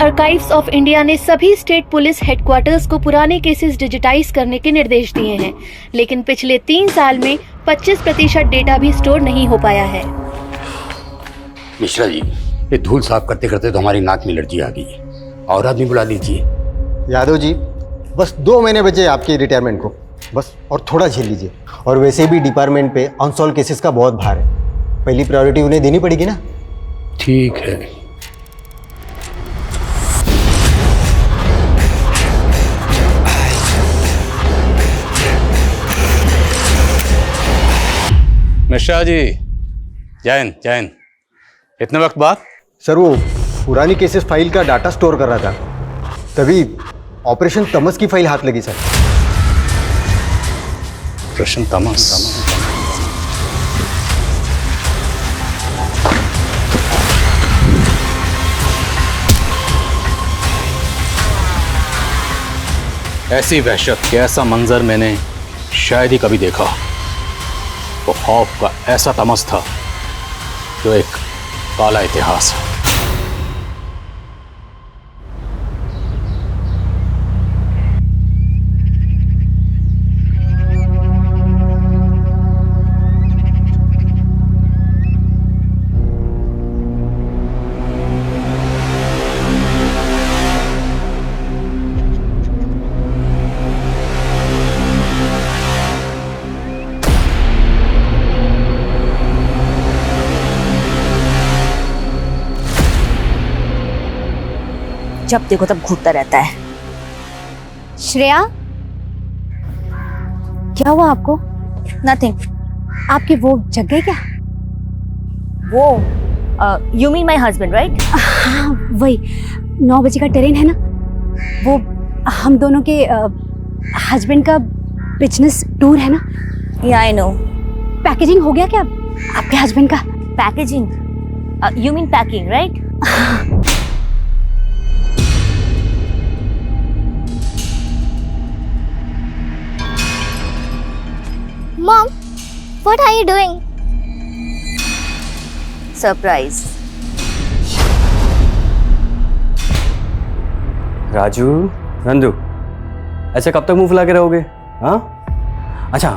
Archives of India ने सभी state police headquarters को पुराने केसेस डिजिटाइज करने के निर्देश दिए हैं, लेकिन पिछले 3 साल में 25% डेटा भी स्टोर नहीं हो पाया है। मिश्रा जी, ये धूल साफ करते करते तो हमारी नाक में एलर्जी आ गई है। और आदमी बुला लीजिए। यादव जी, बस 2 महीने बचे आपके रिटायरमेंट को, बस और थोड़ा झेल लीजिए। और वैसे भी डिपार्टमेंट पे अनसॉल्व केसेस का बहुत भार है, पहली प्रायोरिटी उन्हें देनी पड़ेगी ना। ठीक है। मिश्रा जी, जैन जैन, इतने वक्त बाद? सर, वो पुरानी केसेस फाइल का डाटा स्टोर कर रहा था, तभी ऑपरेशन तमस की फाइल हाथ लगी सर। ऑपरेशन तमस? ऐसी वहशत कि ऐसा मंजर मैंने शायद ही कभी देखा। वो खौफ का ऐसा तमस था जो एक काला इतिहास है। जब देखो तब घूरता रहता है। श्रेया, क्या हुआ आपको? नथिंग। आपके वो जग गए क्या? वो you mean my husband right? हाँ वही, 9 बजे का ट्रेन है ना, वो हम दोनों के हस्बैंड का बिजनेस टूर है ना। या आई नो। पैकेजिंग हो गया क्या आपके हस्बैंड का? Packaging? You mean packing right? Mom, what are you doing? Surprise. Raju, Nandu, ऐसे कब तक मुंह फुला के रहोगे? हाँ, अच्छा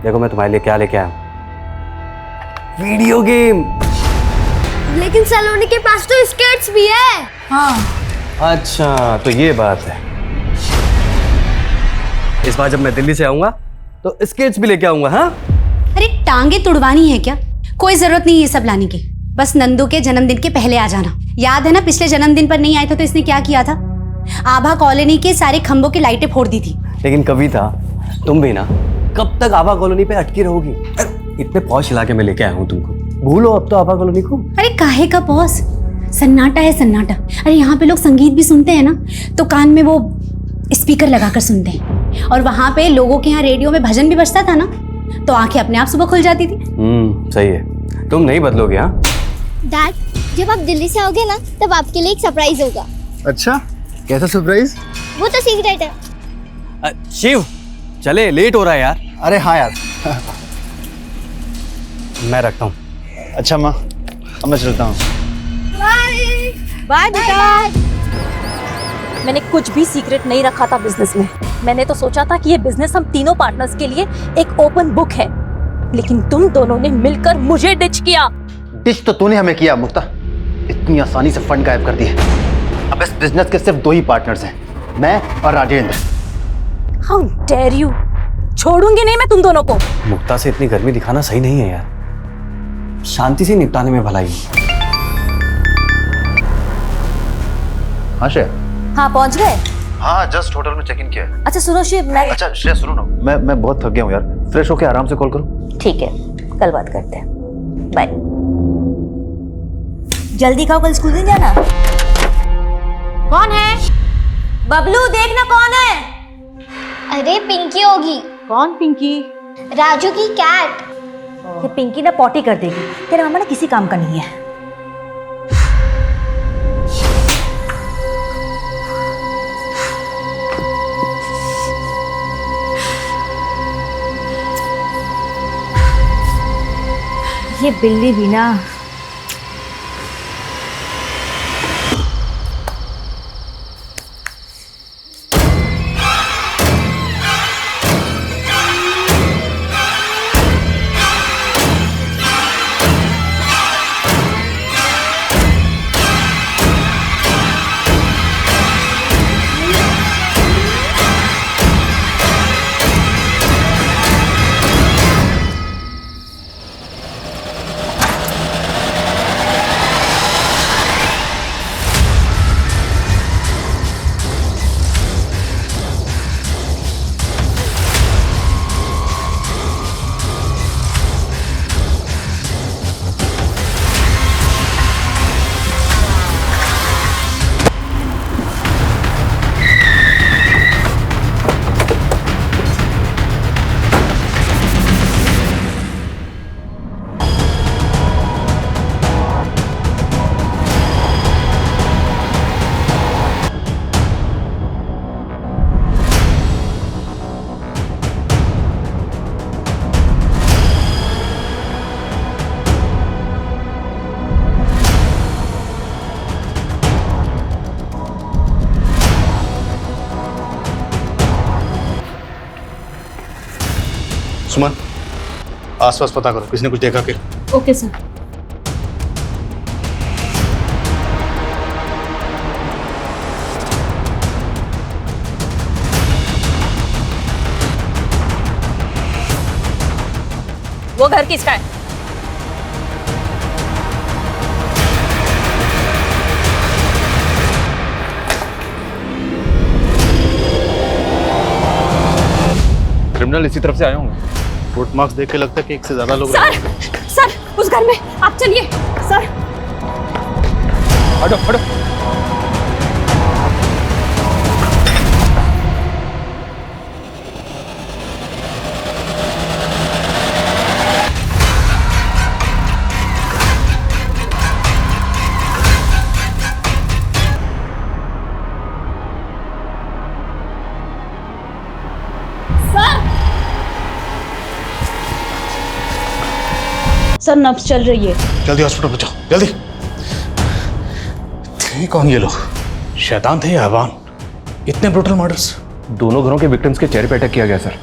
देखो मैं तुम्हारे लिए क्या लेके आया हूं। Video game. लेकिन सलोनी के पास तो स्केट्स भी है। हाँ। अच्छा तो ये बात है। इस बार जब मैं दिल्ली से आऊंगा तो स्केट्स भी लेके आऊंगा। हाँ, अरे टांगे तुड़वानी है क्या? कोई जरूरत नहीं ये सब लाने की, बस नंदू के जन्मदिन के पहले आ जाना। याद है ना, पिछले जन्मदिन पर नहीं आए थे तो इसने क्या किया था? आभा कॉलोनी के सारे खंभों की लाइटें फोड़ दी थी। लेकिन कविता, तुम भी ना कब तक आभा कॉलोनी पे अटकी रहोगी? इतने पौष इलाके में लेके आया हूँ तुमको, भूलो अब तो आभा कॉलोनी को। अरे काहे का पौष? सन्नाटा है सन्नाटा। अरे यहाँ पे लोग संगीत भी सुनते हैं ना तो कान में वो स्पीकर लगाकर सुनते हैं, और वहां पे लोगों के यहाँ रेडियो में भजन भी बजता था ना तो आंखें अपने आप सुबह खुल जाती थी। सही है, तुम नहीं बदलोगे। हाँ डैड, जब आप दिल्ली से आओगे ना तब आपके लिए एक सरप्राइज होगा। अच्छा, कैसा सरप्राइज? वो तो सीक्रेट है। शिव, चले, लेट हो रहा है यार। अरे हाँ यार। मैं रखता हूँ। अच्छा माँ, अब मैं चलता हूँ। बाय बेटा। मैंने कुछ भी सीक्रेट नहीं रखा था बिजनेस में। मैंने तो सोचा था कि ये बिजनेस हम तीनों पार्टनर्स के लिए एक ओपन बुक है, लेकिन तुम दोनों ने मिलकर मुझे डिच किया। डिच तो तूने हमें किया मुक्ता, इतनी आसानी से फंड गायब कर दिए। अब इस बिजनेस के सिर्फ 2 ही पार्टनर्स हैं, मैं और राजेंद्र। How dare you! छोड़ूंगी नहीं मैं तुम दोनों को। मुक्ता से इतनी गर्मी दिखाना सही नहीं है यार, शांति से निपटाने में भलाई है। हाँ श्रेया। हाँ पहुंच गए? हाँ, जस्ट होटल में चेक इन किया है। अच्छा सुनो शिव, मैं अच्छा श्रेया सुनो ना, मैं बहुत थक गया हूँ यार, फ्रेश होके आराम से कॉल करो। ठीक है, कल बात करते हैं। बाय। जल्दी खाओ, कल स्कूल नहीं जाना। कौन है? बबलू, देखना कौन है। अरे पिंकी होगी। कौन पिंकी? राजू की कैट। ये पिंकी ना पॉटी कर देगी, तेरा मामा ना किसी काम का नहीं है। ये बिल्ली भी ना। सुमन, आसपास पता करो, किसी ने कुछ देखा क्या? Okay sir. वो घर किसका है? क्रिमिनल इसी तरफ से आए होंगे। फुट मार्क्स देख के लगता है कि एक से ज्यादा लोग सर, सर, उस घर में आप चलिए। सर, हटो हटो। सर नब्ज चल रही है। जल्दी हॉस्पिटल पहुंचाओ, जल्दी। थे कौन ये लोग? शैतान थे या हैवान? इतने ब्रूटल मर्डर्स। दोनों घरों के विक्टिम्स के चेहरे पे अटैक किया गया सर।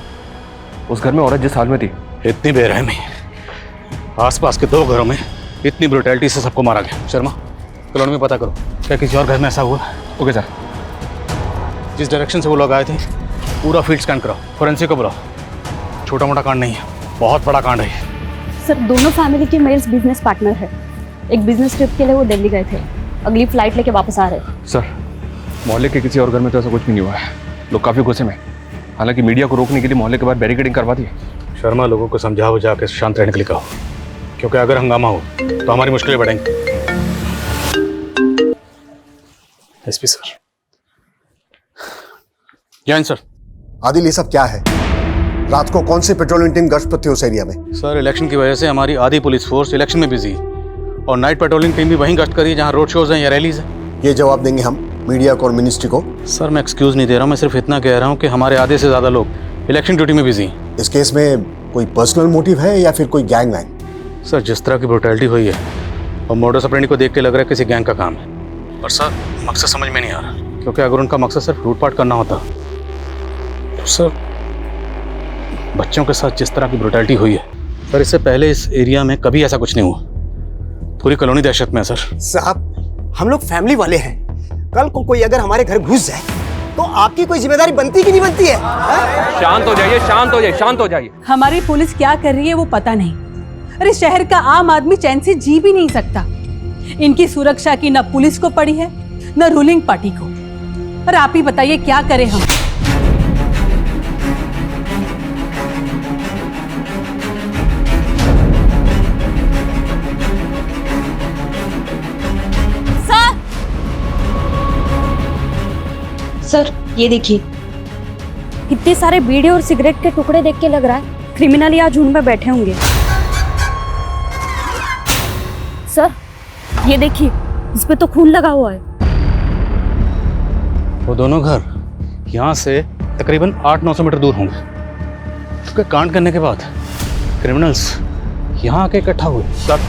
उस घर में औरत जिस हाल में थी। इतनी बेरहमी, आसपास के 2 घरों में इतनी ब्रुटैलिटी से सबको मारा गया। शर्मा, कॉलोनी में पता करो, क्या किसी और घर में ऐसा हुआ? Okay sir. जिस डायरेक्शन से वो लोग आए थे पूरा फील्ड स्कैन कराओ, फोरेंसिक को बुलाओ। छोटा मोटा कांड नहीं है, बहुत बड़ा कांड है। सर दोनों फैमिली के मेल्स बिजनेस पार्टनर है। एक बिजनेस ट्रिप के लिए वो दिल्ली गए थे, अगली फ्लाइट लेके वापस आ रहे हैं। सर मोहल्ले के किसी और घर में तो ऐसा कुछ भी नहीं हुआ है। लोग काफ़ी गुस्से में, हालांकि मीडिया को रोकने के लिए मोहल्ले के बाहर बैरिकेडिंग करवा दी। शर्मा, लोगों को समझा बुझा के शांत रहने के लिए कहो, क्योंकि अगर हंगामा हो तो हमारी मुश्किलें बढ़ेंगी। SP sir. Jain sir. Adil, ये सब क्या है? रात को कौन सी पेट्रोलिंग टीम गश्त पर थी उस एरिया में? सर इलेक्शन की वजह से हमारी आधी पुलिस फोर्स इलेक्शन में बिजी है और नाइट पेट्रोलिंग टीम भी वहीं गश्त करी है जहां रोड शोज हैं या रैलीज हैं। ये जवाब देंगे हम मीडिया को और मिनिस्ट्री को? सर मैं एक्सक्यूज नहीं दे रहा हूं, मैं सिर्फ इतना कह रहा हूं कि हमारे आधे से ज्यादा लोग इलेक्शन ड्यूटी में बिजी हैं। इस केस में कोई पर्सनल मोटिव है या फिर कोई गैंग वैंग? सर जिस तरह की ब्रुटैलिटी हुई है और मोडस ऑपरेंडी को देख के लग रहा है किसी गैंग का काम है। और सर मकसद समझ में नहीं आ रहा, क्योंकि अगर उनका मकसद सिर्फ लूटपाट करना होता तो सर बच्चों के साथ जिस तरह की ब्रुटैलिटी हुई है, सर इससे पहले इस एरिया में कभी ऐसा कुछ नहीं हुआ। पूरी कॉलोनी दहशत में है सर। साहब, हम लोग फैमिली वाले हैं। कल को कोई अगर हमारे घर घुस जाए तो आपकी कोई जिम्मेदारी बनती कि नहीं बनती है? शांत हो जाइए, शांत हो जाइए, शांत हो जाइए। हमारी पुलिस क्या कर रही है वो पता नहीं। अरे शहर का आम आदमी चैन से जी भी नहीं सकता। इनकी सुरक्षा की न पुलिस को पड़ी है न रूलिंग पार्टी को। और आप ही बताइए क्या करें हम? सर ये देखिए, कितने सारे बीड़ी और सिगरेट के टुकड़े देख के लग रहा है क्रिमिनल यहाँ झुंड में बैठे होंगे। सर ये देखिए, इस पे तो खून लगा हुआ है। वो दोनों घर यहाँ से तकरीबन 800-900 मीटर दूर होंगे। उसके कांड करने के बाद क्रिमिनल्स यहाँ आके इकट्ठा हुए। सर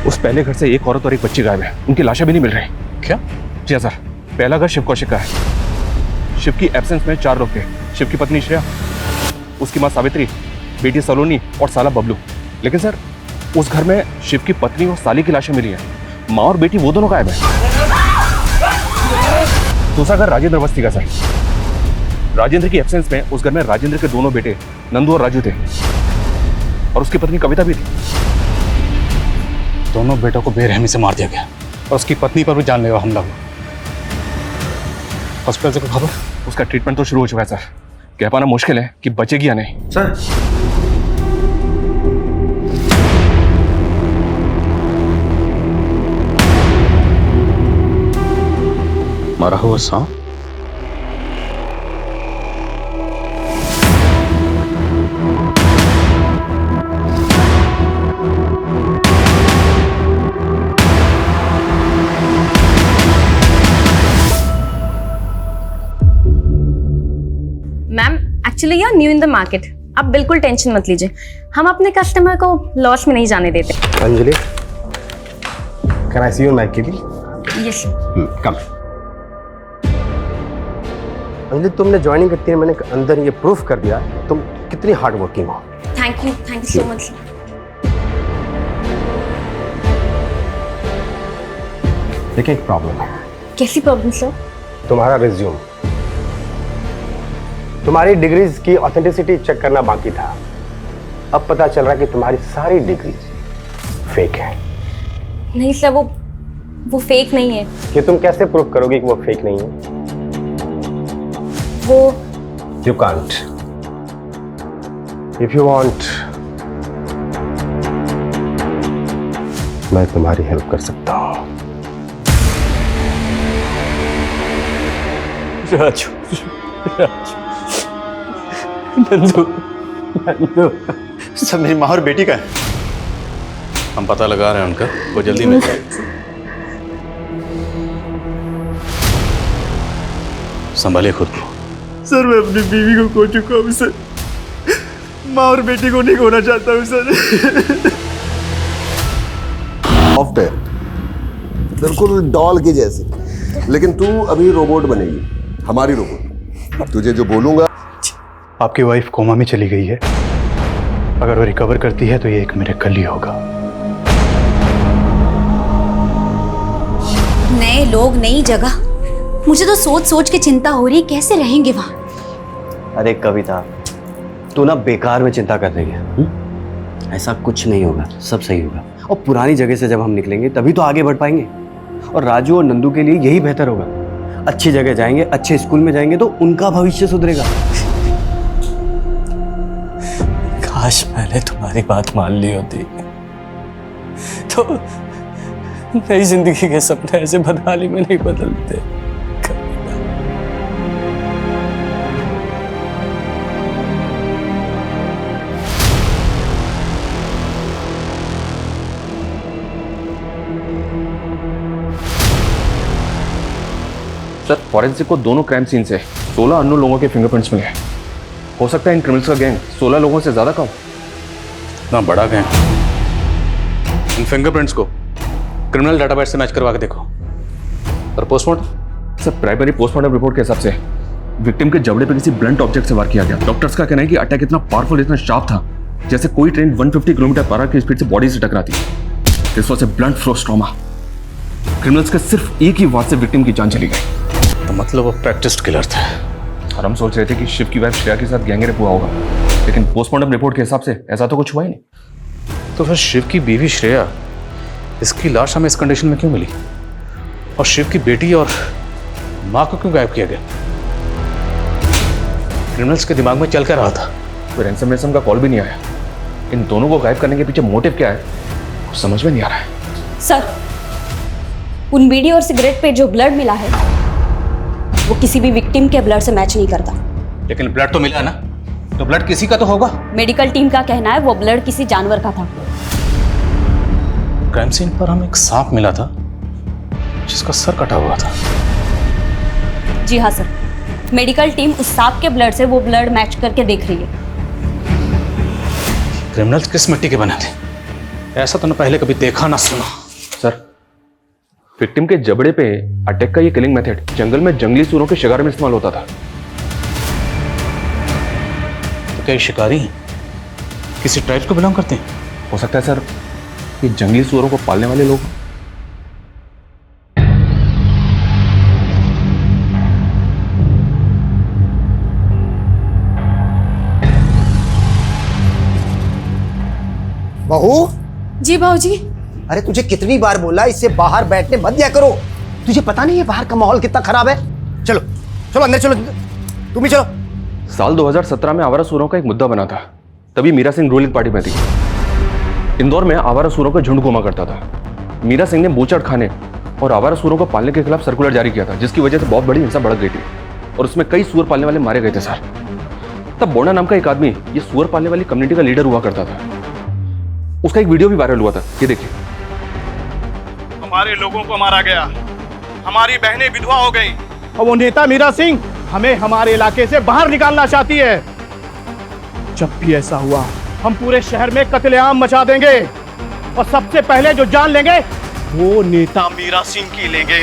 उस पहले घर से एक औरत और एक बच्ची गायब है, उनकी लाशें भी नहीं मिल रही। क्या? जी हाँ सर। पहला घर शिव कौशिक का है। शिव की एब्सेंस में 4 लोग थे। शिव की पत्नी श्रेया, उसकी माँ सावित्री, बेटी सलोनी और साला बबलू। लेकिन सर उस घर में शिव की पत्नी और साली की लाशें मिली हैं, माँ और बेटी वो दोनों गायब है। दूसरा घर राजेंद्र बस्ती का सर। राजेंद्र की एब्सेंस में उस घर में राजेंद्र के दोनों बेटे नंदू और राजू थे और उसकी पत्नी कविता भी थी। दोनों बेटों को बेरहमी से मार दिया गया और उसकी पत्नी पर भी जानलेवा हमला हुआ। हॉस्पिटल से कोई खबर? उसका ट्रीटमेंट तो शुरू हो चुका है सर। कह पाना मुश्किल है कि बचेगी या नहीं। सर मरा हुआ सांप? Ma'am actually you are new in the market, आप बिल्कुल टेंशन मत लीजिए, हम अपने कस्टमर को लॉस में नहीं जाने देते। Anjali, can I see you in my cabin? Yes. Come. Anjali, तुमने ज्वाइनिंग के 3 महीने के अंदर ये प्रूफ कर दिया तुम कितनी हार्ड वर्किंग हो। Thank you so much. देखिए एक प्रॉब्लम है। कैसी प्रॉब्लम सर? तुम्हारा रिज्यूम, तुम्हारी डिग्रीज की ऑथेंटिसिटी चेक करना बाकी था। अब पता चल रहा है कि तुम्हारी सारी डिग्रीज फेक है। नहीं सर, वो फेक नहीं है। कि तुम कैसे प्रूव करोगे कि वो फेक नहीं है? वो you can't. If you want, मैं तुम्हारी हेल्प कर सकता हूं। राजू, नंदू, सर मेरी माँ और बेटी का है। हम पता लगा रहे हैं उनका, वो जल्दी मिल जाए। संभालिए खुद को। सर मैं अपनी बीवी को खो चुका हूँ सर, माँ और बेटी को नहीं खोना चाहता हूँ सर। सॉफ्ट है, बिल्कुल डॉल की जैसी, लेकिन तू अभी रोबोट बनेगी, हमारी रोबोट। तुझे जो बोलूंगा। आपकी वाइफ कोमा में चली गई है, अगर वो रिकवर करती है तो ये एक मिरेकल ही होगा। नए लोग, नई जगह, मुझे तो सोच सोच के चिंता हो रही, कैसे रहेंगे वहां। अरे कविता, तू ना बेकार में चिंता कर रही है। ऐसा कुछ नहीं होगा, सब सही होगा। और पुरानी जगह से जब हम निकलेंगे तभी तो आगे बढ़ पाएंगे। और राजू और नंदू के लिए यही बेहतर होगा। अच्छी जगह जाएंगे, अच्छे स्कूल में जाएंगे तो उनका भविष्य सुधरेगा। काश मैंने तुम्हारी बात मान ली होती तो नई जिंदगी के सपने ऐसे बदहाली में नहीं बदलते। सर फॉरेंसिक को दोनों क्राइम सीन से 16 अननोन लोगों के फिंगरप्रिंट्स मिले हैं। हो सकता है इन क्रिमिनल्स का गैंग 16 लोगों से ज्यादा का हो। इतना बड़ा गैंग, इन फिंगरप्रिंट्स को क्रिमिनल डाटाबेस से मैच करवा के देखो। और postmortem? Sir primary postmortem report के हिसाब से विक्टिम के जबड़े पर किसी ब्लंट ऑब्जेक्ट से वार किया गया। डॉक्टर्स का कहना है कि अटैक इतना पावरफुल, इतना शार्प था जैसे कोई ट्रेन 150 किलोमीटर पर आवर की स्पीड से बॉडी से टकराती। This was a blunt force trauma. Criminals के सिर्फ एक ही वार से विक्टिम की जान चली गई। तो मतलब वो प्रैक्टिस्ड किलर थे। और हम सोच रहे थे कि शिव की वाइफ श्रेया के साथ गैंग रेप हुआ होगा, लेकिन पोस्टमार्टम रिपोर्ट के हिसाब से ऐसा तो कुछ हुआ ही नहीं। तो फिर शिव की बीवी श्रेया, इसकी लाश हमें इस कंडीशन में क्यों मिली? और शिव की बेटी और माँ को क्यों गायब किया गया? क्रिमिनल्स के दिमाग में चल क्या रहा था? कोई रैंसम का कॉल भी नहीं आया। इन दोनों को गायब करने के पीछे मोटिव क्या है कुछ समझ में नहीं आ रहा है। सर, उन बीड़ी और सिगरेट पे जो ब्लड मिला है वो किसी भी विक्टिम के ब्लड से मैच नहीं करता। लेकिन ब्लड तो मिला ना, तो ब्लड किसी का तो होगा। मेडिकल टीम का कहना है वो ब्लड किसी जानवर का था। क्राइम सीन पर हमें एक सांप मिला था जिसका सर कटा हुआ था। जी हाँ सर, मेडिकल टीम उस सांप के ब्लड से वो ब्लड मैच करके देख रही है। क्रिमिनल्स किस मिट्टी के बने थे? ऐसा तो ना पहले कभी देखा ना सुना। सर विक्टिम के जबड़े पे अटैक का ये किलिंग मेथड जंगल में जंगली सूरों के शिकार में इस्तेमाल होता था। तो क्या ये शिकारी किसी ट्राइब को बिलोंग करते हैं? हो सकता है सर ये जंगली सूरों को पालने वाले लोग। बहू। जी भाऊजी। अरे तुझे कितनी बार बोला इससे बाहर बैठने मत दिया करो। तुझे पता नहीं है बाहर का माहौल कितना खराब है। चलो चलो अंदर चलो, तुम भी चलो। साल 2017 में आवारा सूरों का एक मुद्दा बना था, तभी मीरा सिंह रूलिंग पार्टी में थी। इंदौर में आवारा सूरों का झुंड घुमा करता था। मीरा सिंह ने बूचड़ खाने और आवारा सूरों को पालने के खिलाफ सर्कुलर जारी किया था, जिसकी वजह से बहुत बड़ी हिंसा भड़क गई थी और उसमें कई सूअर पालने वाले मारे गए थे सर। तब बोना नाम का एक आदमी ये सूअर पालने वाली कम्युनिटी का लीडर हुआ करता था। उसका एक वीडियो भी वायरल हुआ था, ये देखिए। हमारे लोगों को मारा गया, हमारी बहनें विधवा हो गई और वो नेता मीरा सिंह हमें हमारे इलाके से बाहर निकालना चाहती है। जब भी ऐसा हुआ हम पूरे शहर में कत्लेआम मचा देंगे और सबसे पहले जो जान लेंगे वो नेता मीरा सिंह की लेंगे।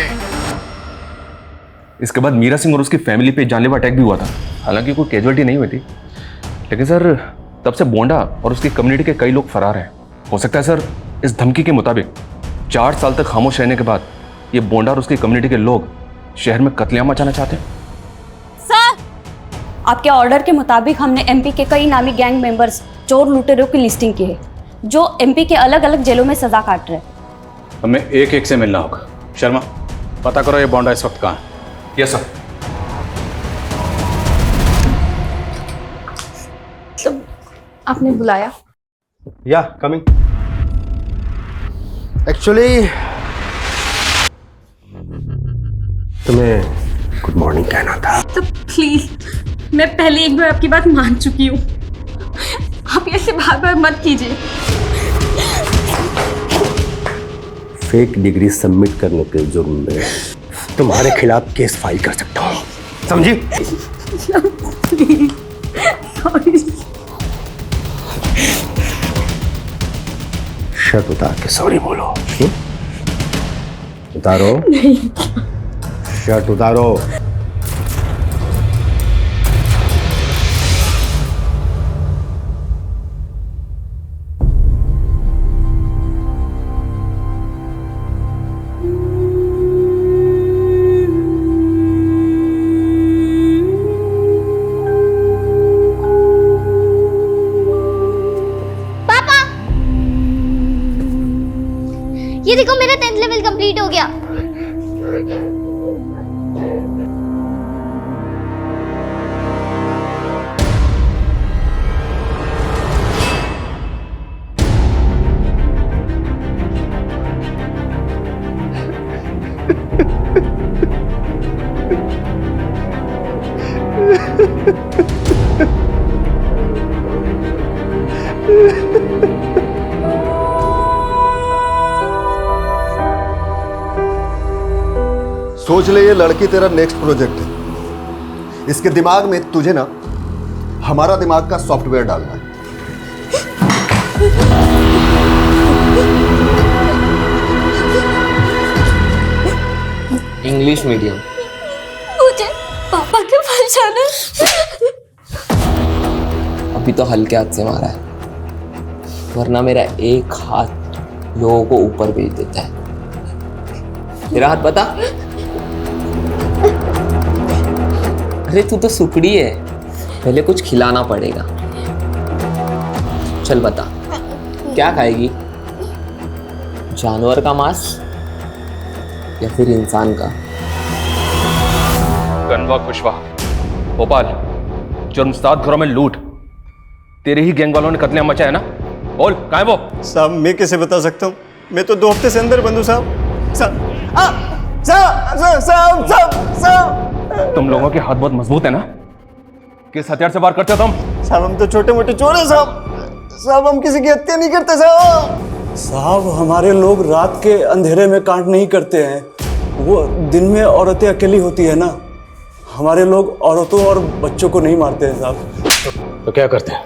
इसके बाद मीरा सिंह और उसकी फैमिली पे जानलेवा अटैक भी हुआ था। हालांकि कोई कैजुअलिटी नहीं हुई थी, लेकिन सर तब से बोंडा और उसकी कम्युनिटी के कई लोग फरार हैं। हो सकता है सर इस धमकी के मुताबिक 4 साल तक खामोश रहने के बाद ये बोंडा और उसकी कम्युनिटी के लोग शहर में कत्लेआम मचाना चाहते हैं। सर, आपके ऑर्डर के मुताबिक हमने एमपी के कई नामी गैंग मेंबर्स, चोर लुटेरों की लिस्टिंग की है जो एमपी के अलग अलग जेलों में सजा काट रहे हैं। हमें एक एक से मिलना होगा। शर्मा, पता करो ये बोंडा इस वक्त कहाँ है। Yes sir. तो आपने बुलाया? या कमिंग। एक्चुअली तुम्हें गुड मॉर्निंग कहना था। तो प्लीज, मैं पहले एक बार आपकी बात मान चुकी हूँ, आप ऐसे बार बार मत कीजिए। फेक डिग्री सबमिट करने के जुर्म में तुम्हारे खिलाफ केस फाइल कर सकता हूँ, समझी? सॉरी। शर्ट उतार के सॉरी बोलो। उतारो। नहीं। शर्ट उतारो। ये देखो मेरा 10th लेवल कंप्लीट हो गया। सोच ले ये लड़की तेरा नेक्स्ट प्रोजेक्ट है। इसके दिमाग में तुझे ना हमारा दिमाग का सॉफ्टवेयर डालना है। English medium. मुझे पापा के पास जाना है। अभी तो हल्के हाथ से मारा है, वरना मेरा एक हाथ लोगों को ऊपर भेज देता है। तेरा हाथ बता। अरे तू तो सुकड़ी है, पहले कुछ खिलाना पड़ेगा। चल बता, क्या खाएगी? जानवर का मांस या फिर इंसान का? गनवा खुशवा, भोपाल, जुर्म 7 घरों में लूट, तेरे ही गैंग वालों ने कत्लेआम मचाया ना? बोल, कहाँ है वो? साहब मैं कैसे बता सकता हूँ, मैं तो 2 हफ्ते से अंदर बंद हूँ साहब। तुम लोगों के हाथ बहुत मजबूत है ना? किस हथियार से वार करते हो तुम? साहब हम तो छोटे मोटे चोर हैं साहब, हम किसी की हत्या नहीं करते साहब हमारे लोग रात के अंधेरे में कांड नहीं करते हैं, वो दिन में औरतें अकेली होती है ना। हमारे लोग औरतों और बच्चों को नहीं मारते हैं साहब। तो क्या करते हैं?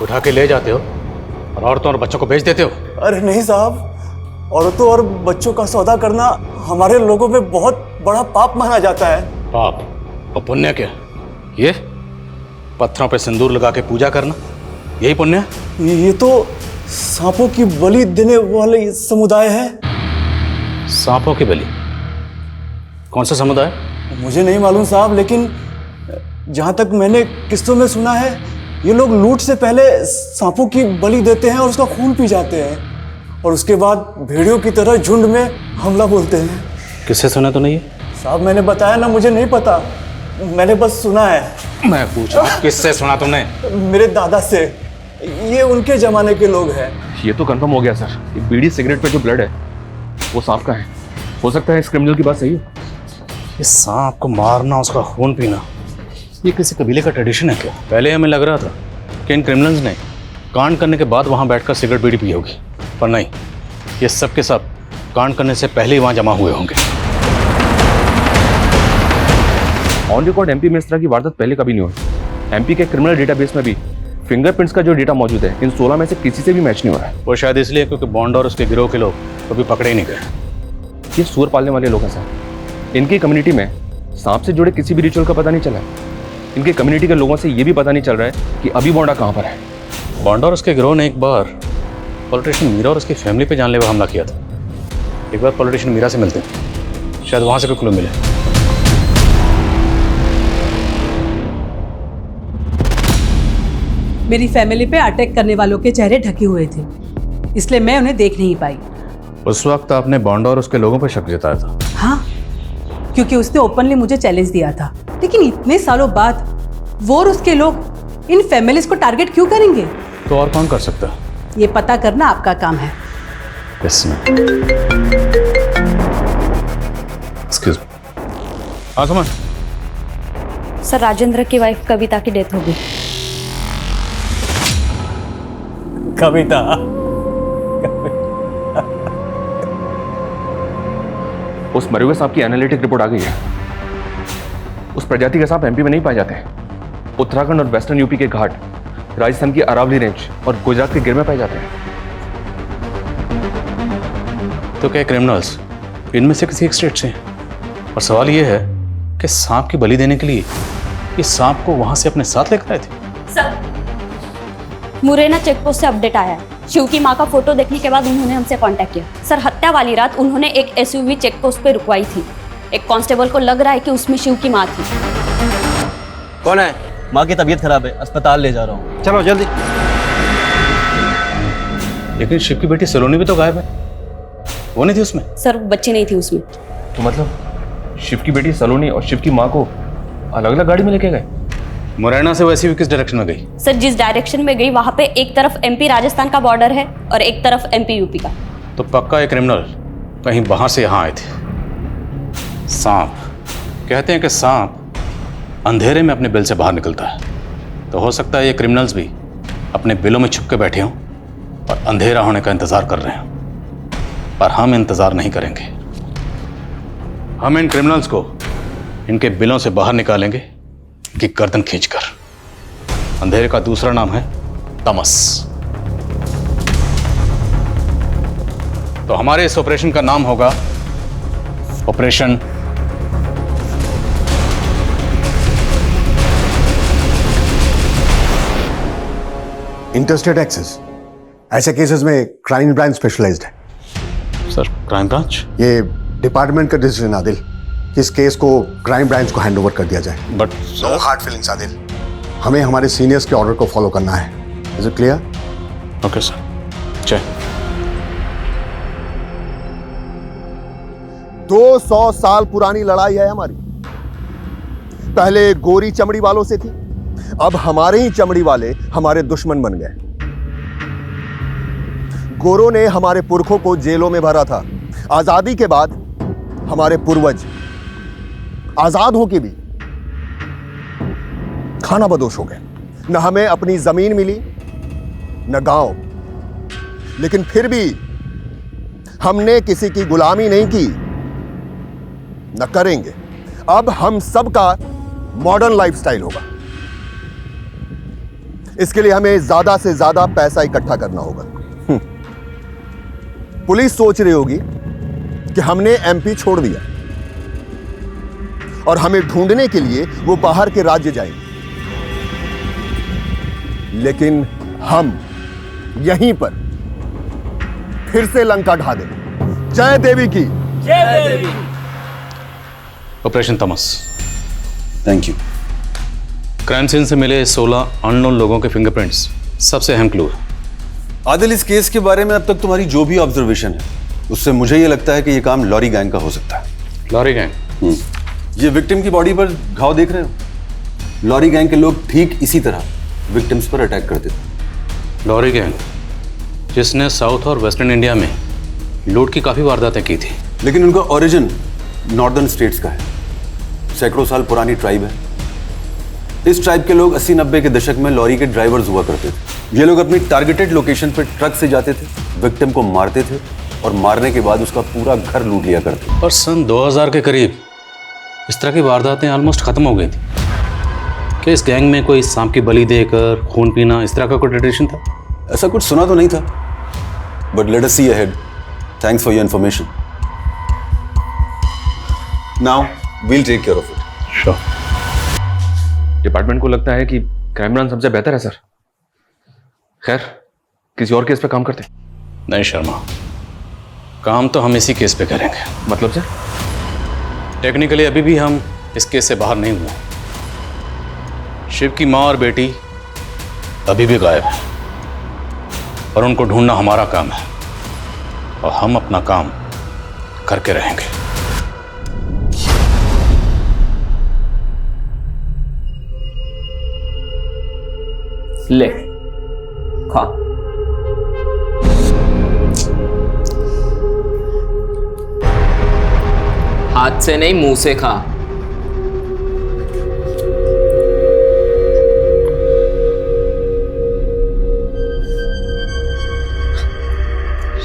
उठा के ले जाते हो और औरतों और बच्चों को बेच देते हो? अरे नहीं साहब, औरतों और बच्चों का सौदा करना हमारे लोगों में बहुत बड़ा पाप माना जाता है। पाप और पुण्य क्या? ये पत्थरों पे सिंदूर लगा के पूजा करना, यही पुण्य है? ये तो सांपों की बलि देने वाले समुदाय है। सांपों की बलि? कौन सा समुदाय? मुझे नहीं मालूम साहब, लेकिन जहाँ तक मैंने किस्सों में सुना है, ये लोग लूट से पहले सांपों की बलि देते हैं और उसका खून पी जाते हैं, और उसके बाद भेड़ियों की तरह झुंड में हमला बोलते हैं। किससे सुना तूने ये? साहब मैंने बताया ना, मुझे नहीं पता, मैंने बस सुना है। मैं पूछा किससे सुना तुमने? मेरे दादा से। ये उनके जमाने के लोग हैं। ये तो कंफर्म हो गया सर, ये बीड़ी सिगरेट पे जो ब्लड है वो सांप का है। हो सकता है इस क्रिमिनल की बात सही हो। ये सांप को मारना, उसका खून पीना, ये किसी कबीले का ट्रेडिशन है क्या? पहले हमें लग रहा था कि इन क्रिमिनल्स ने कांड करने के बाद वहाँ बैठकर सिगरेट बीड़ी पी होगी, पर नहीं, ये सब के सब कांड करने से पहले ही वहाँ जमा हुए होंगे। ऑन रिकॉर्ड एमपी में इस तरह की वारदात पहले कभी नहीं हुई। एमपी के क्रिमिनल डेटाबेस में भी फिंगरप्रिंट्स का जो डेटा मौजूद है, इन 16 में से किसी से भी मैच नहीं हो रहा है। वो शायद इसलिए क्योंकि बॉन्ड और उसके गिरोह के लोग कभी पकड़े ही नहीं गए। ये सूअर पालने वाले लोग हैं सर, इनकी कम्युनिटी में सांप से जुड़े किसी भी रिचुअल का पता नहीं चला है। इनके कम्युनिटी के लोगों से ये भी पता नहीं चल रहा है कि अभी बोंडा कहाँ पर है। बोंडा और उसके गिरोह ने एक बार पॉलिटिशियन मीरा और उसकी फैमिली पे जानलेवा हमला किया था। एक बार पॉलिटिशियन मीरा से मिलते हैं, शायद वहाँ से कोई क्लू मिले। मेरी फैमिली पे अटैक करने वालों के चेहरे ढके हुए थे, इसलिए मैं उन्हें देख नहीं पाई। उस वक्त आपने बोंडा और उसके लोगों पर शक जताया था। हाँ, क्योंकि उसने ओपनली मुझे चैलेंज दिया था। लेकिन इतने सालों बाद वो और उसके लोग इन फैमिलीज को टारगेट क्यों करेंगे? तो और कौन कर सकता है? ये पता करना आपका काम है। Excuse me. हाँ सुमन। सर, राजेंद्र की वाइफ कविता की डेथ हो गई। कविता? उस मरे हुए सांप की एनालिटिक रिपोर्ट आ गई है। उस प्रजाति के सांप एमपी में नहीं पाए जाते। उत्तराखंड और वेस्टर्न यूपी के घाट, राजस्थान की अरावली रेंज और गुजरात के गिर में पाए जाते हैं। तो क्या क्रिमिनल्स इनमें से किसी एक स्टेट से? और सवाल यह है कि सांप की बलि देने के लिए इस सांप को वहां से अपने साथ लेकर आए थे। सर, मुरैना चेकपोस्ट से अपडेट आया है। शिव की मां का फोटो देखने के बाद उन्होंने हमसे कांटेक्ट किया। सर, हत्या वाली रात उन्होंने एक एसयूवी चेकपोस्ट पे रुकवाई थी। एक कांस्टेबल को लग रहा है कि उसमें शिव की मां थी। कौन है? माँ की तबीयत खराब है, अस्पताल ले जा रहा हूँ। चलो जल्दी। लेकिन शिव की बेटी सलोनी भी तो गायब है, वो नहीं थी उसमें? सर, बच्ची नहीं थी उसमें। तो मतलब शिव की बेटी सलोनी और शिव की माँ को अलग अलग गाड़ी में लेके गए? मुरैना से वैसी भी किस डायरेक्शन में गई? सर, जिस डायरेक्शन में गई वहां पे एक तरफ एमपी राजस्थान का बॉर्डर है और एक तरफ एमपी यूपी का। तो पक्का एक क्रिमिनल कहीं वहां से यहाँ आए थे। सांप, कहते हैं कि सांप अंधेरे में अपने बिल से बाहर निकलता है, तो हो सकता है ये क्रिमिनल्स भी अपने बिलों में छुप के बैठे हों और अंधेरा होने का इंतजार कर रहे हों। पर हम इंतजार नहीं करेंगे। हम इन क्रिमिनल्स को इनके बिलों से बाहर निकालेंगे कि गर्दन खींचकर। अंधेरे का दूसरा नाम है तमस। तो हमारे इस ऑपरेशन का नाम होगा ऑपरेशन इंटरस्टेट एक्सेस। ऐसे केसेस में क्राइम ब्रांच स्पेशलाइज्ड है। Sir, crime branch? ये डिपार्टमेंट का डिसीजन आदिल कि इस केस को क्राइम ब्रांच को हैंड ओवर कर दिया जाए। But no hard feelings Adil, हमें हमारे सीनियर्स के ऑर्डर को फॉलो करना है। Is it clear? Okay sir. Jai. 200 साल पुरानी लड़ाई है हमारी। पहले गोरी चमड़ी वालों से थी, अब हमारे ही चमड़ी वाले हमारे दुश्मन बन गए। गोरों ने हमारे पुरखों को जेलों में भरा था। आजादी के बाद हमारे पूर्वज आजाद होके भी खाना बदोश हो गए। न हमें अपनी जमीन मिली न गांव, लेकिन फिर भी हमने किसी की गुलामी नहीं की, न करेंगे। अब हम सबका मॉडर्न लाइफस्टाइल होगा। इसके लिए हमें ज्यादा से ज्यादा पैसा इकट्ठा करना होगा। पुलिस सोच रही होगी कि हमने एमपी छोड़ दिया और हमें ढूंढने के लिए वो बाहर के राज्य जाएंगे, लेकिन हम यहीं पर फिर से लंका ढा देंगे। जय देवी की। जय देवी। Operation Tamas. Thank you. Crime scene से मिले 16 अननोन लोगों के फिंगरप्रिंट्स सबसे अहम क्लू है। आदिल, इस केस के बारे में अब तक तुम्हारी जो भी ऑब्जर्वेशन है उससे मुझे ये लगता है कि ये काम लॉरी गैंग का हो सकता है। Lorry gang? ये विक्टिम की बॉडी पर घाव देख रहे हो? लॉरी गैंग के लोग ठीक इसी तरह विक्टिम्स पर अटैक करते थे। लॉरी गैंग जिसने साउथ और वेस्टर्न इंडिया में लूट की काफी वारदातें की थी। लेकिन उनका ओरिजिन नॉर्दर्न स्टेट्स का है। सैकड़ों साल पुरानी ट्राइब है। इस ट्राइब के लोग 80-90 के दशक में लॉरी के ड्राइवर्स हुआ करते थे। ये लोग अपनी टारगेटेड लोकेशन पर ट्रक से जाते थे, विक्टिम को मारते थे और मारने के बाद उसका पूरा घर लूट लिया करते थे। और सन 2000 के करीब इस तरह की वारदातें ऑलमोस्ट खत्म हो गई थी। क्या इस गैंग में कोई सांप की बलि देकर खून पीना इस तरह का कोई ट्रेडिशन था? ऐसा कुछ सुना तो नहीं था, but let us see ahead. Thanks for your information. Now we'll take care of it. Sure. Department को लगता है कि क्राइम ब्रांच सबसे बेहतर है सर। खैर, किसी और केस पे काम करते हैं। नहीं शर्मा, काम तो हम इसी केस पे करेंगे। मतलब सर? टेक्निकली अभी भी हम इस केस से बाहर नहीं हुए। शिव की माँ और बेटी अभी भी गायब है और उनको ढूंढना हमारा काम है और हम अपना काम करके रहेंगे। ले खा। हाथ से नहीं, मुंह से खा।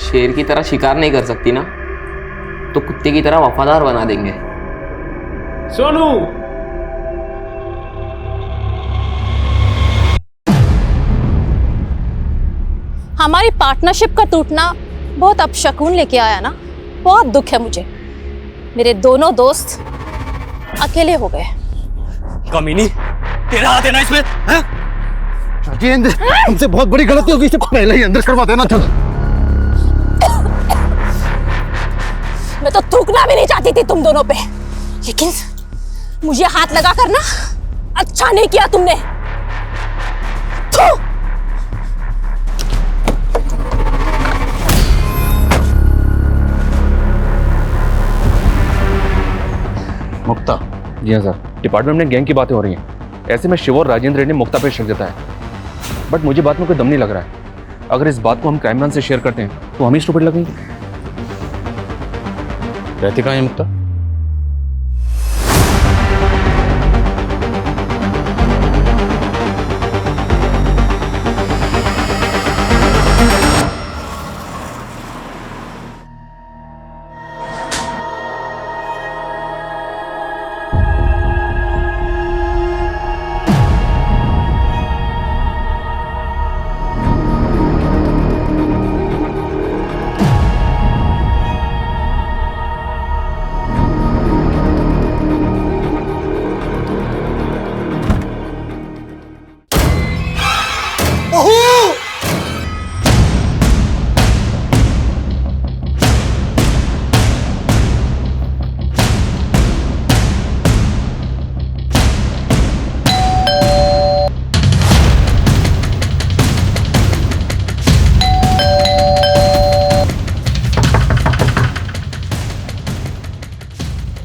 शेर की तरह शिकार नहीं कर सकती ना, तो कुत्ते की तरह वफादार बना देंगे। सोनू, हमारी पार्टनरशिप का टूटना बहुत अपशकुन लेके आया ना। बहुत दुख है मुझे। मेरे दोनों दोस्त अकेले हो गए। कमीनी, तेरा हाथ है ना इसमें? राजेंद्र, हमसे बहुत बड़ी गलती होगी, इसे पहले ही अंदर करवा देना था। मैं तो थूकना भी नहीं चाहती थी तुम दोनों पे, लेकिन मुझे हाथ लगा कर ना अच्छा नहीं किया तुमने। थू! मुक्ता? जी हाँ सर, डिपार्टमेंट में गैंग की बातें हो रही हैं। ऐसे में शिव और राजेंद्र ने मुक्ता पे शक जताया, बट मुझे बात में कोई दम नहीं लग रहा है। अगर इस बात को हम क्राइम ब्रांच से शेयर करते हैं तो हम ही स्टूपिड लगेंगे। रहती कहाँ है मुक्ता?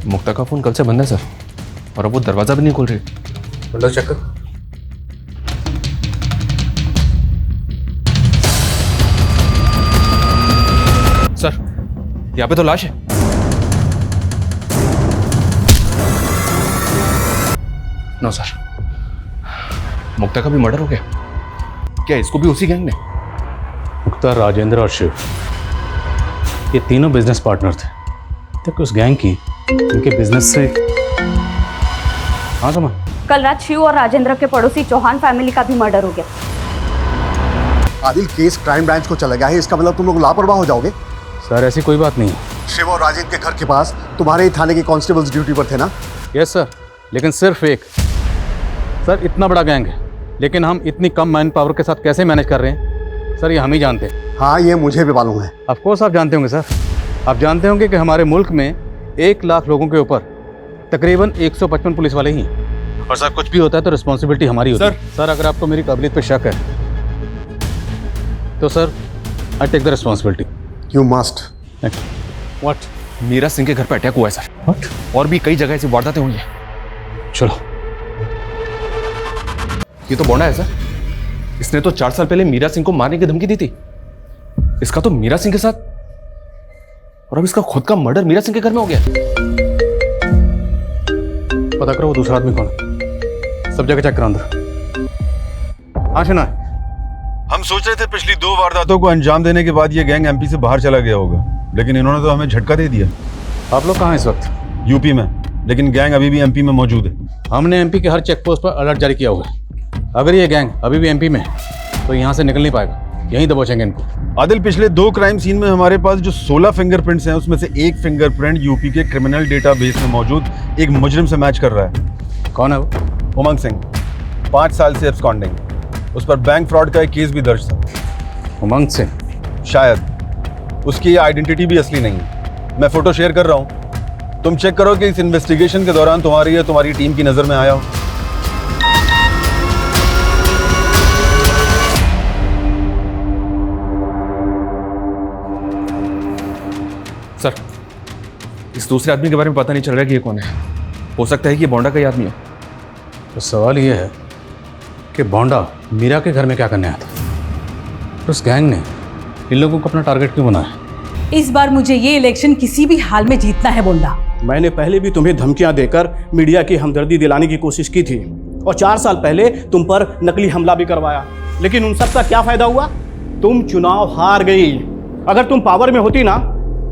मुक्ता का फोन कल से बंद है सर, और अब वो दरवाजा भी नहीं खोल रही। विंडो चेक कर। सर, यहाँ पे तो लाश है। नो सर, मुक्ता का भी मर्डर हो गया क्या? इसको भी उसी गैंग ने? मुक्ता, राजेंद्र और शिव, ये तीनों बिजनेस पार्टनर थे। तक उस गैंग की उनके बिजनेस से। हाँ समझ। कल रात शिव और राजेंद्र के पड़ोसी चौहान फैमिली का भी मर्डर हो गया। आदिल, केस क्राइम ब्रांच को चला गया है, इसका मतलब तुम लोग लापरवाह हो जाओगे। सर ऐसी कोई बात नहीं है। शिव और राजेंद्र के घर के पास तुम्हारे ही थाने के कांस्टेबल्स ड्यूटी पर थे ना? यस सर, लेकिन सिर्फ एक। सर इतना बड़ा गैंग है, लेकिन हम इतनी कम मैन पावर के साथ कैसे मैनेज कर रहे हैं सर, ये हम ही जानते हैं। हाँ, ये मुझे भी मालूम है। ऑफ कोर्स आप जानते होंगे सर। आप जानते होंगे कि हमारे मुल्क में 1 लाख लोगों के ऊपर तकरीबन 155 पुलिस वाले ही हैं। और सर कुछ भी होता है तो रिस्पॉन्सिबिलिटी हमारी होती है। सर अगर आपको मेरी काबिलियत पे शक है तो sir I take the responsibility. You must. What? Meera Singh के घर पे अटैक हुआ है सर। व्हाट? और भी कई जगह ऐसी वारदातें हुई हैं। चलो। ये तो बोंडा है सर, इसने तो 4 साल पहले मीरा सिंह को मारने की धमकी दी थी। इसका तो मीरा सिंह के साथ, और अब इसका खुद का मर्डर मीरा सिंह के घर में हो गया। पता करो वो दूसरा आदमी कौन है। सब जगह चेक करो अंदर। हाँ सुना। हम सोच रहे थे पिछली 2 वारदातों को अंजाम देने के बाद ये गैंग एमपी से बाहर चला गया होगा, लेकिन इन्होंने तो हमें झटका दे दिया। आप लोग कहाँ हैं इस वक्त? यूपी में, लेकिन गैंग अभी भी एमपी में मौजूद है। हमने एमपी के हर चेक पोस्ट पर अलर्ट जारी किया हुआ है। अगर ये गैंग अभी भी एमपी में है तो यहाँ से निकल नहीं पाएगा, यहीं दबोचेंगे इनको। आदिल, पिछले 2 क्राइम सीन में हमारे पास जो 16 फिंगरप्रिंट्स हैं उसमें से एक फिंगरप्रिंट यूपी के क्रिमिनल डेटाबेस में मौजूद एक मुजरिम से मैच कर रहा है। कौन है वो? उमंग सिंह। 5 साल से एब्सकॉन्डिंग। उस पर बैंक फ्रॉड का एक केस भी दर्ज था। उमंग से? शायद। उसकी आइडेंटिटी भी असली नहीं है। मैं फोटो शेयर कर रहा हूँ, तुम चेक करो कि इस इन्वेस्टिगेशन के दौरान तुम्हारी या तुम्हारी टीम की नजर में आया हो। सर, इस दूसरे आदमी के बारे में पता नहीं चल रहा है कि ये कौन है। हो सकता है कि ये बोंडा का ही आदमी है। तो सवाल ये है कि बोंडा मीरा के घर में क्या करने आया था? उस गैंग ने इन लोगों को अपना टारगेट क्यों बनाया? इस बार मुझे ये इलेक्शन किसी भी हाल में जीतना है बोंडा। मैंने पहले भी तुम्हें धमकियां देकर मीडिया की हमदर्दी दिलाने की कोशिश की थी और 4 साल पहले तुम पर नकली हमला भी करवाया, लेकिन उन सब का क्या फायदा हुआ? तुम चुनाव हार गई। अगर तुम पावर में होती ना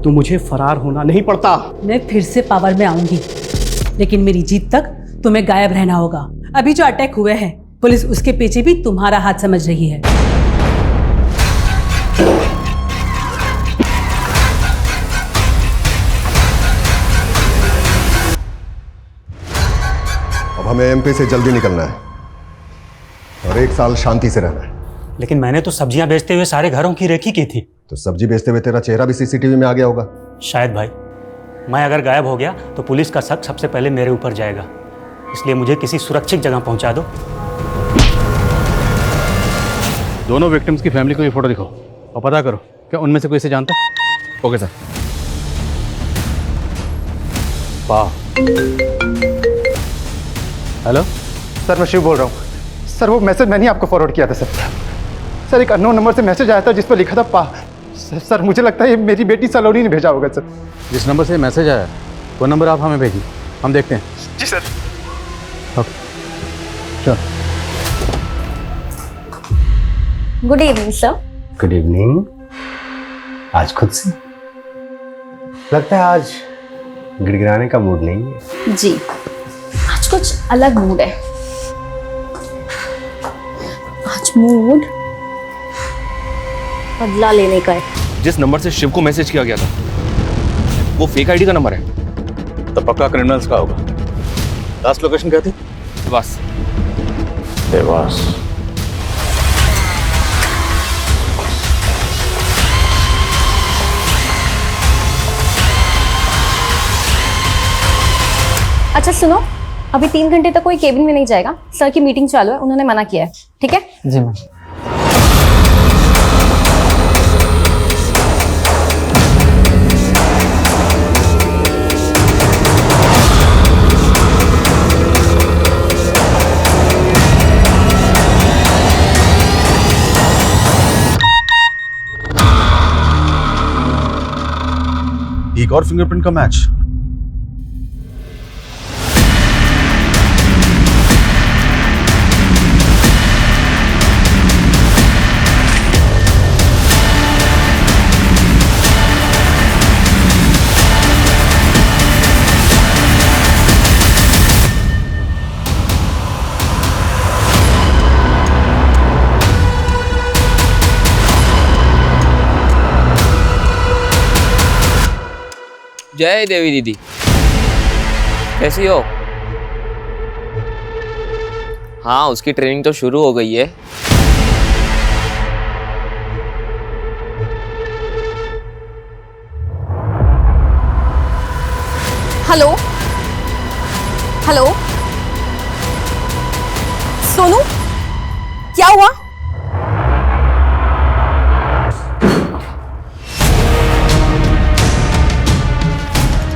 तो मुझे फरार होना नहीं पड़ता। मैं फिर से पावर में आऊंगी, लेकिन मेरी जीत तक तुम्हें गायब रहना होगा। अभी जो अटैक हुए हैं, पुलिस उसके पीछे भी तुम्हारा हाथ समझ रही है। अब हमें एमपी से जल्दी निकलना है और 1 साल शांति से रहना है। लेकिन मैंने तो सब्जियां बेचते हुए सारे घरों की रेकी की थी। तो सब्जी बेचते हुए तेरा चेहरा भी सीसीटीवी में आ गया होगा। शायद भाई, मैं अगर गायब हो गया तो पुलिस का शक सबसे पहले मेरे ऊपर जाएगा, इसलिए मुझे किसी सुरक्षित जगह पहुंचा दो। दोनों विक्टिम्स की फैमिली को ये फोटो दिखाओ और पता करो क्या उनमें से कोई इसे जानता है। Okay sir. वाह। हेलो सर, मैं शिव बोल रहा हूँ। सर, वो मैसेज मैंने आपको फॉरवर्ड किया था सर। एक अननोन नंबर से मैसेज आया था जिस पर लिखा था पा। सर, मुझे लगता है ये मेरी बेटी सलोनी ने भेजा होगा सर। जिस नंबर से मैसेज आया वो नंबर आप हमें भेजिए, हम देखते हैं। जी सर। ओके चलो। Good evening sir. Good evening. आज खुद से लगता है आज गिड़गिड़ाने का मूड नहीं है। जी, आज कुछ अलग मूड है। आज मूड बदला लेने का है। जिस नंबर से शिव को मैसेज किया गया था वो फेक आईडी का नंबर है। तो पक्का क्रिमिनल्स का होगा। लास्ट लोकेशन क्या थी? बस देवास। अच्छा सुनो, अभी 3 घंटे तक कोई केबिन में नहीं जाएगा। सर की मीटिंग चालू है, उन्होंने मना किया है। ठीक है जी मैम। एक और फिंगरप्रिंट का मैच। जय देवी दीदी, कैसी हो? हाँ, उसकी ट्रेनिंग तो शुरू हो गई है। हेलो हेलो, सोनू, क्या हुआ?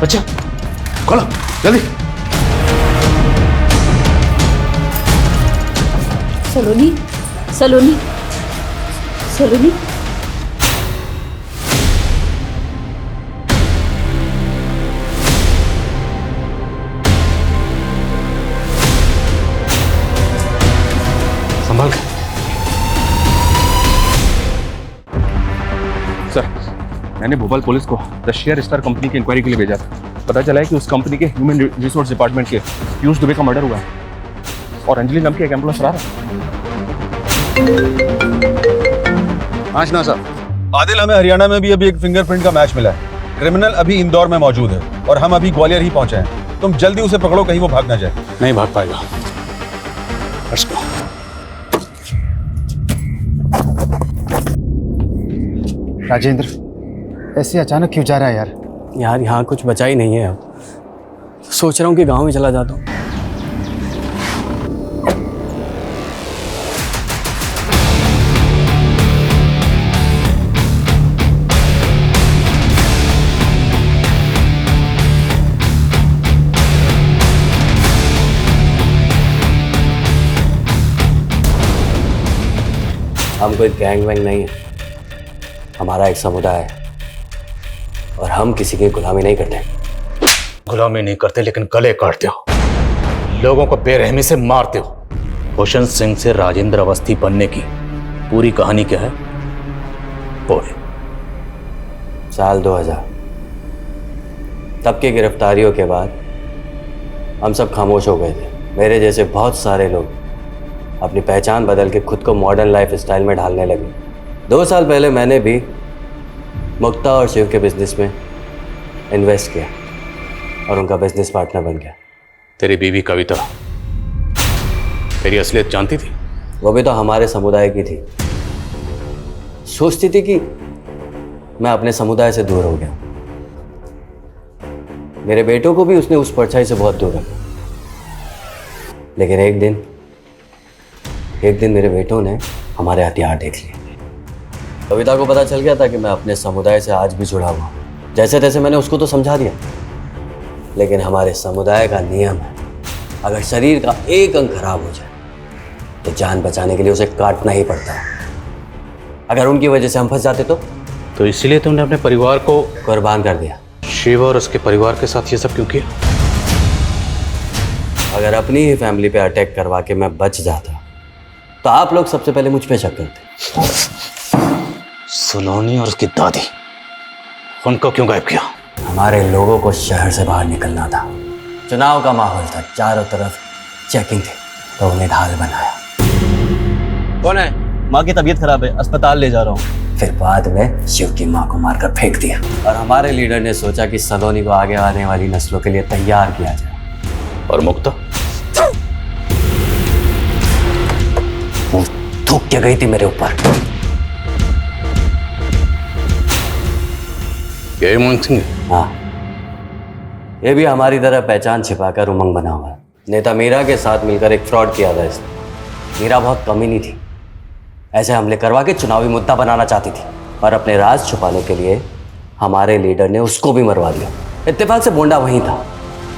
अच्छा खोलो जल्दी। सलोनी, सलोनी, सलोनी। संभाल के। सर, मैंने भोपाल पुलिस को द शेयर स्टार कंपनी की इंक्वायरी के लिए भेजा था। पता चला है कि उस कंपनी के ह्यूमन रिसोर्स डिपार्टमेंट के पीयूष दुबे का मर्डर हुआ है और अंजलि नाम की एक एम्प्लॉय फरार है। आशना साहब, आदिल, हमें हरियाणा में भी अभी एक फिंगरप्रिंट का मैच मिला है। क्रिमिनल अभी इंदौर में मौजूद है और हम अभी ग्वालियर ही पहुंचे हैं। तुम जल्दी उसे पकड़ो, कहीं वो भाग ना जाए। नहीं भाग पाएगा। Let's go. राजेंद्र, ऐसे अचानक क्यों जा रहा है यार? यार यहाँ कुछ बचा ही नहीं है अब। सोच रहा हूँ कि गांव में चला जाता हूँ। हम कोई गैंग वैंग नहीं है, हमारा एक समुदाय है और हम किसी की गुलामी नहीं करते। गुलामी नहीं करते लेकिन गले काटते हो, लोगों को बेरहमी से मारते हो। भूषण सिंह से राजेंद्र अवस्थी बनने की पूरी कहानी क्या है? बोले। साल 2000 तब की गिरफ्तारियों के बाद हम सब खामोश हो गए थे। मेरे जैसे बहुत सारे लोग अपनी पहचान बदल के खुद को मॉडर्न लाइफ स्टाइल में ढालने लगे। 2 साल पहले मैंने भी मुक्ता और शिव के बिजनेस में इन्वेस्ट किया और उनका बिजनेस पार्टनर बन गया। तेरी बीवी कविता तेरी असलियत जानती थी? वो भी तो हमारे समुदाय की थी। सोचती थी कि मैं अपने समुदाय से दूर हो गया। मेरे बेटों को भी उसने उस परछाई से बहुत दूर रखा। लेकिन एक दिन मेरे बेटों ने हमारे हथियार देख लिए। कविता को पता चल गया था कि मैं अपने समुदाय से आज भी जुड़ा हुआ हूँ। जैसे तैसे मैंने उसको तो समझा दिया, लेकिन हमारे समुदाय का नियम है, अगर शरीर का एक अंग खराब हो जाए तो जान बचाने के लिए उसे काटना ही पड़ता है। अगर उनकी वजह से हम फंस जाते तो इसलिए तुमने अपने परिवार को कुर्बान कर दिया। शिव और उसके परिवार के साथ ये सब क्यों किया? अगर अपनी ही फैमिली पे अटैक करवा के मैं बच जाता तो आप लोग सबसे पहले मुझ पे शक करते। सलोनी और उसकी दादी, उनको क्यों गायब किया? हमारे लोगों को शहर से बाहर निकलना था। चुनाव का माहौल था, चारों तरफ चेकिंग थी, तो उन्हें ढाल बनाया। कौन है? माँ की तबीयत खराब है, अस्पताल ले जा रहा हूँ। फिर बाद में शिव की माँ को मारकर फेंक दिया। और हमारे लीडर ने सोचा कि सलोनी को आगे आने वाली नस्लों के लिए तैयार किया जाए। और मुक्ता वो थूक के गई थी मेरे ऊपर। ये मोहन सिंह? हाँ, ये भी हमारी तरह पहचान छिपाकर उमंग बना हुआ है। नेता मीरा के साथ मिलकर एक फ्रॉड किया था इसने। मीरा बहुत कमीनी थी, ऐसे हमले करवा के चुनावी मुद्दा बनाना चाहती थी, और अपने राज छुपाने के लिए हमारे लीडर ने उसको भी मरवा दिया। इत्तेफाक से बोंडा वहीं था,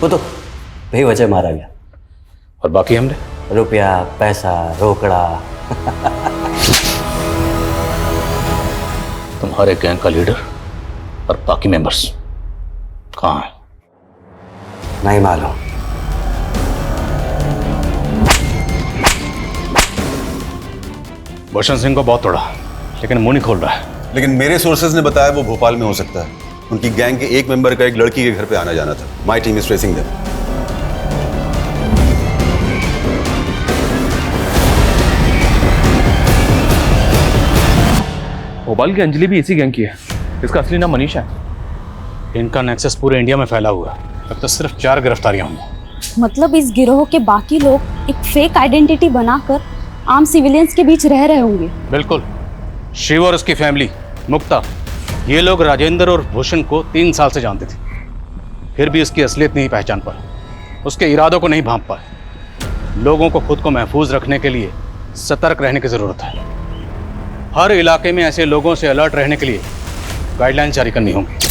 वो तो वही वजह मारा गया। और बाकी हमने? रुपया, पैसा, रोकड़ा। तुम्हारे गैंग का लीडर और बाकी मेंबर्स कहाँ हैं? नहीं मालूम। भूषण सिंह को बहुत तोड़ा, लेकिन मुंह नहीं खोल रहा है। लेकिन मेरे सोर्सेज ने बताया वो भोपाल में हो सकता है। उनकी गैंग के एक मेंबर का एक लड़की के घर पे आना जाना था। My team is tracing them. Bhopal की अंजलि भी इसी गैंग की है। इसका असली नाम मनीषा है। इनका नेक्सस पूरे इंडिया में फैला हुआ है। अब तो सिर्फ 4 गिरफ्तारियां हुई। मतलब इस गिरोह के बाकी लोग एक फेक आइडेंटिटी बनाकर आम सिविलियंस के बीच रह रहे होंगे। बिल्कुल। शिव और उसकी फैमिली, मुक्ता, ये लोग राजेंद्र और भूषण को 3 साल से जानते थे, फिर भी उसकी असलियत नहीं पहचान पाए, उसके इरादों को नहीं भांप पाए। लोगों को खुद को महफूज रखने के लिए सतर्क रहने की ज़रूरत है। हर इलाके में ऐसे लोगों से अलर्ट रहने के लिए गाइडलाइन जारी करनी होंगी।